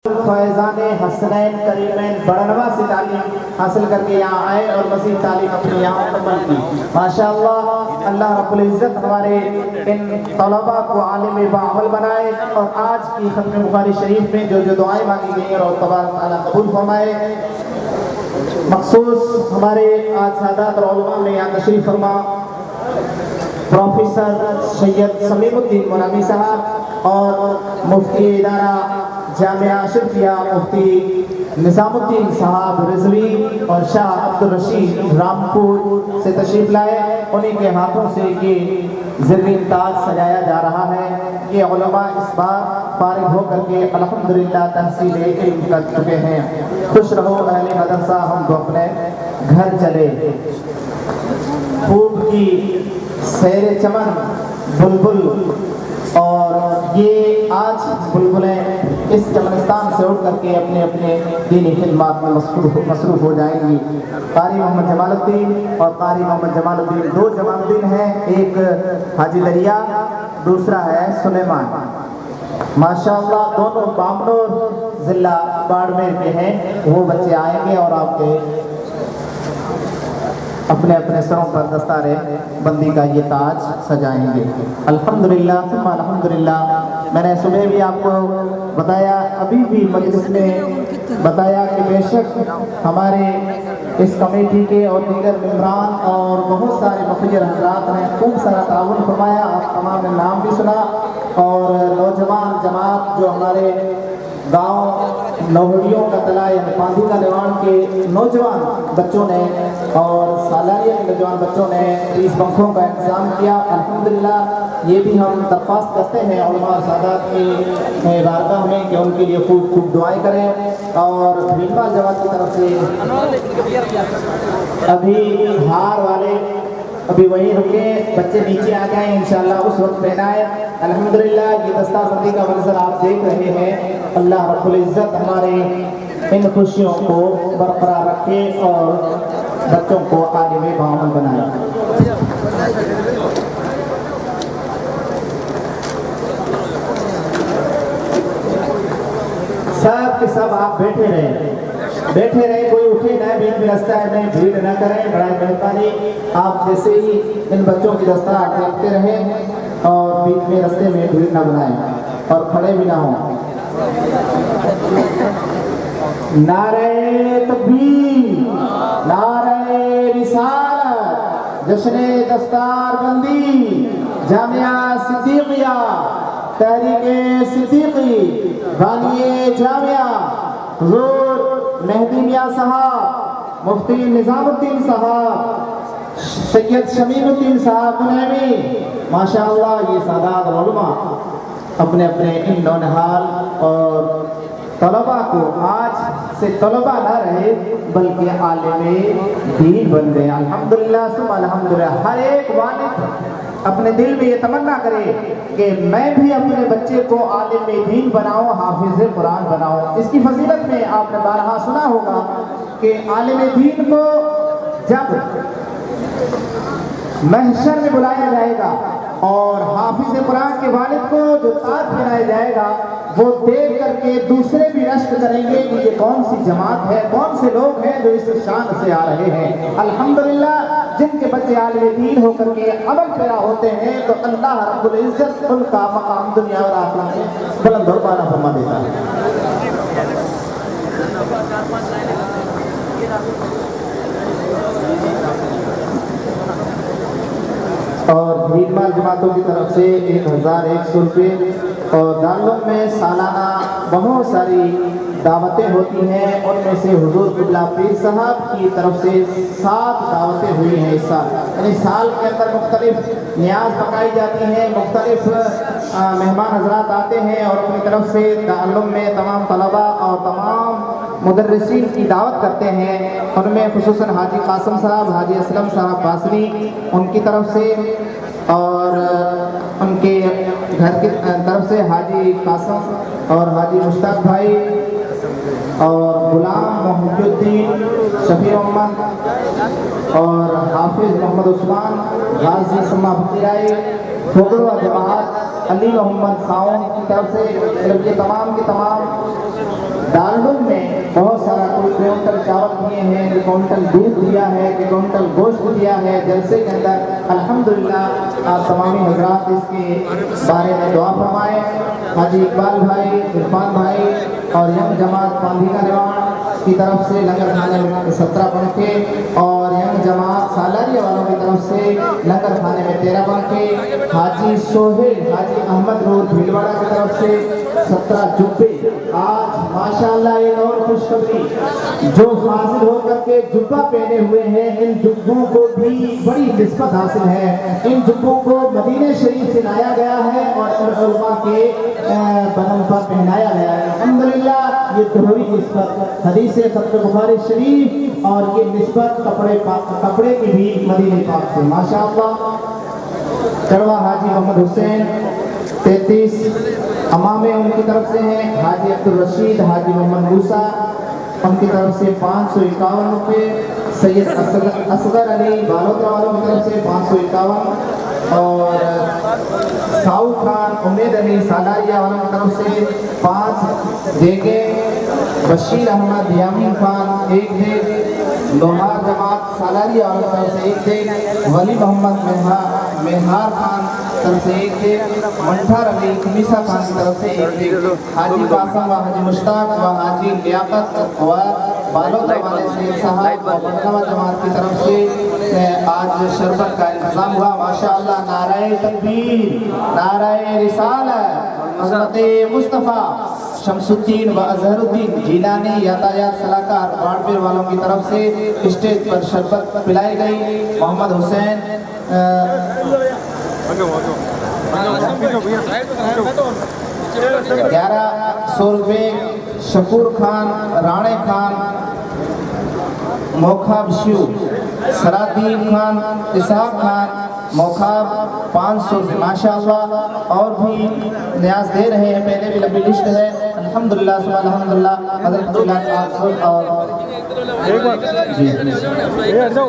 فیضان حسنین کریمین بڑنوا سے تعلیم حاصل کر کے یہاں آئے اور مزید تعلیم اپنی یہاں مکمل کی. ماشاءاللہ اللہ رب العزت ہمارے ان طلباء کو عالم باعمل بنائے اور آج کی ختم بخاری شریف میں جو دعائیں مانگی گئی ہیں اور تبارک تعالیٰ قبول فرمائے. مخصوص ہمارے آج سادات اور علماء میں یہاں تشریف فرما پروفیسر سید سمیم الدین منامی صاحب اور مفتی ادارہ جامعہ اشرفیہ مفتی نظام الدین صاحب رضوی اور شاہ عبدالرشید رامپور سے تشریف لائے. انہیں کے ہاتھوں سے یہ زرین تاج سجایا جا رہا ہے. یہ علماء اس بار فارغ ہو کر کے الحمدللہ تحصیل علم کر چکے ہیں. خوش رہو اہل مدرسہ، ہم تو اپنے گھر چلے. خوب کی سیر چمن بلبل، اور یہ آج بلبلیں اس چمنستان سے اٹھ کر کے اپنے اپنے دینی خدمات میں مصروف ہو جائیں گی. قاری محمد جمال الدین اور قاری محمد جمال الدین دو جمال الدین ہیں، ایک حاجی دریا، دوسرا ہے سلیمان. ماشاءاللہ دونوں بامنور ضلع باڑمیر کے ہیں. وہ بچے آئیں گے اور آپ کے اپنے اپنے سروں پر دستار بندی کا یہ تاج سجائیں گے. الحمدللہ ثم الحمدللہ. میں نے صبح بھی آپ کو بتایا، ابھی بھی مجلس میں بتایا کہ بے شک ہمارے اس کمیٹی کے اور دیگر ممبران اور بہت سارے مخیر حضرات نے خوب سارا تعاون فرمایا. آپ تمام نے نام بھی سنا. اور نوجوان جماعت جو ہمارے گاؤں نوہڑیوں کا تلا یعنی پاندھی کا نوان کے نوجوان بچوں نے اور سالاریہ کے نوجوان بچوں نے 30 پنکھوں کا انتظام کیا. الحمدللہ یہ بھی ہم درخواست کرتے ہیں علماء اور سادات کی بارگاہ میں کہ ان کے لیے خوب خوب دعائیں کریں. اور بھیڑپا جماعت کی طرف سے ابھی ہار والے ابھی وہیں رکے، بچے نیچے آ جائیں انشاءاللہ اس وقت پہنائے. الحمدللہ یہ دستار بندی کا منظر آپ دیکھ رہے ہیں. اللہ رب العزت ہمارے ان خوشیوں کو برقرار رکھے اور بچوں کو عالم باعمل بنائے. سب کے سب آپ بیٹھے رہے، کوئی اٹھے نہ، بیچ میں رستہ ہے نہیں، بھیڑ نہ کریں. بڑا مہربانی آپ جیسے ہی ان بچوں کی دستار دیکھتے رہیں اور بیچ میں رستے میں بھیڑ نہ بنائیں اور کھڑے بھی نہ ہوں. نعرہ تکبیر، نعرہ رسالت، جشن دستار بندی، جامعہ صدیقیہ، تحریک صدیقی، بانی جامعہ حضور مہدی میاں صاحب، مفتی نظام الدین صاحب، سید شمیم الدین صاحب منعمی. ماشاءاللہ یہ سادات علماء اپنے اپنے ان نونہال اور طلباء کو آج سے طلباء نہ رہے بلکہ عالم دین بن گئے. الحمدللہ ثم الحمدللہ. ہر ایک والد اپنے دل میں یہ تمنا کرے کہ میں بھی اپنے بچے کو عالم دین بناؤں، حافظ قرآن بناؤں. اس کی فضیلت میں آپ نے بارہا سنا ہوگا کہ عالم دین کو جب محشر میں بلایا جائے گا اور حافظ قرآن کے والد کو جو تاج پہنایا جائے گا، وہ دیکھ کر کے دوسرے بھی رشک کریں گے کہ یہ کون سی جماعت ہے، کون سے لوگ ہیں جو اس شان سے آ رہے ہیں. الحمدللہ جن کے بچے عالم دین ہو کر کے عمل پیرا ہوتے ہیں تو اللہ رب العزت ان کا مقام دنیا اور آخرت میں بلند اور بالا فرما دیتا ہے. اور بھیڑمال جماعتوں کی طرف سے 1100 روپے. اور دارالعلوم میں سالانہ بہت ساری دعوتیں ہوتی ہیں، ان میں سے حضور قبلہ پیر صاحب کی طرف سے 7 دعوتیں ہوئی ہیں اس سال. یعنی سال کے اندر مختلف نیاز پکائی جاتی ہیں، مختلف مہمان حضرات آتے ہیں اور اپنی طرف سے دارالعلوم میں تمام طلباء اور تمام مدرسین کی دعوت کرتے ہیں. ان میں خصوصاً حاجی قاسم صاحب، حاجی اسلم صاحب باسری ان کی طرف سے، اور ان کے گھر کی طرف سے حاجی قاسم اور حاجی مشتاق بھائی اور غلام محمد الدین، شفیع محمد اور حافظ محمد عثمان، غازی سما بکیرائی، فوگروا جماعت، علی محمد خاؤں کی طرف سے یہ تمام کے تمام میں بہت سارا کوئی کونٹل چاول دیے ہیں، کوئی کونٹل دودھ دیا ہے، کوئی کونٹل گوشت دیا ہے جلسے کے اندر۔ الحمدللہ آپ تمامی حضرات اس کے بارے میں دعا فرمائیں۔ حاجی اقبال بھائی، عرفان بھائی اور ینگ جماعت پاندھیکا نواڑ کی طرف سے لنگر کھانے میں 17 پنکھے، اور ینگ جماعت سالاریہ والوں کی طرف سے لنگر کھانے میں 13 پنکھے، حاجی سہیل حاجی احمد نور بھیلواڑہ کی طرف سے 17 جبے۔ آج ماشاءاللہ ایک اور خوشخبری، جو حاصل ہو کر کے جبہ پہنے ہوئے ہیں، ان جبوں کو بھی بڑی نسبت حاصل ہے۔ ان جبوں کو مدینہ شریف سے لایا گیا ہے اور علماء کے بدن پر پہنایا گیا ہے۔ الحمدللہ یہ دوہری نسبت، حدیث ختم بخاری شریف اور یہ نسبت کپڑے کی بھی مدینہ پاک سے ماشاءاللہ۔ چڑوا حاجی محمد حسین 33 امامے ان کی طرف سے ہیں، حاجی عبدالرشید حاجی محمد موسیٰ ان کی طرف سے 551 روپے، سید اصغر علی بالوترا والوں کی طرف سے 551، اور ساؤ خان امید علی سالاریہ والوں کی طرف سے 5 دیگے، بشیر احمد یامین خان 1 دیگ، لوہار جماعت سالاریہ والوں کی طرف سے 1 دیگ، ولی محمد مہار خان طرف سے 1 دیگ، منٹھار علی خمیسہ خان کی طرف سے 1 دیگ، حاجی قاسم و حاجی مشتاق و حاجی لیاقت و بالوترا والے سید صاحب و بٹنوا جماعت کی طرف سے آج شربت کا انتظام ہوا۔ ماشاءاللہ، نعرہ تکبیر، نعرہ رسالت، حضرت مصطفیٰ شمس الدین و اظہر الدین جیلانی یاتایات صلاحکار باڑپیر والوں کی طرف سے اسٹیج پر شربت پلائی گئی۔ محمد حسین 1100 روپے، شکور خان رانے خان موخاب شیو، سرادین خان اسحاق خان موخاب 500 روپے ماشاءاللہ، اور بھی نیاز دے رہے ہیں، پہلے بھی لمبی لسٹ ہے۔ الحمدللہ ثم الحمدللہ، حضرت جلال آفر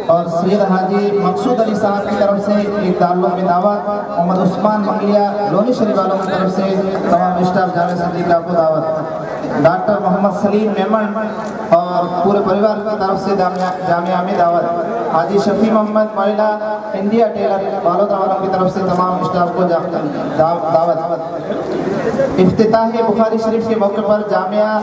اور سید حاجی مقصود علی صاحب کی طرف سے ایک تعلق میں دعوت، محمد عثمان منگلیہ لونی شریف والوں کی طرف سے تمام اسٹاف جامعہ صدیقہ کو دعوت، ڈاکٹر محمد سلیم میمن اور پورے پریوار کی طرف سے جامعہ میں دعوت، حاجی شفیع محمد موئلہ انڈیا ٹیلر بالوترا والوں کی طرف سے تمام اسٹاف کو دعوت۔ افتتاح بخاری شریف کے موقع پر جامعہ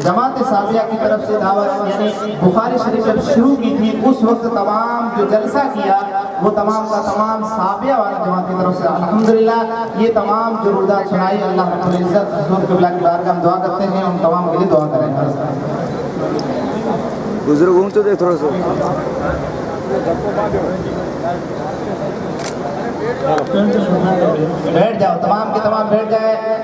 جماعت صابیہ کی طرف سے دعوت، یعنی بخاری شریف جب شروع کی تھی اس وقت تمام جو جلسہ کیا وہ تمام کا تمام صابیہ والا جماعت کی طرف سے الحمدللہ یہ تمام جو رودات سنائی، اللہ رب العزت حضور قبلہ کی بارگاہ میں دعا کرتے ہیں، ان تمام کے لیے دعا کریں۔ بزرگوں تو دیکھ تھوڑا سا بیٹھ جاؤ، تمام کے تمام بیٹھ جائے۔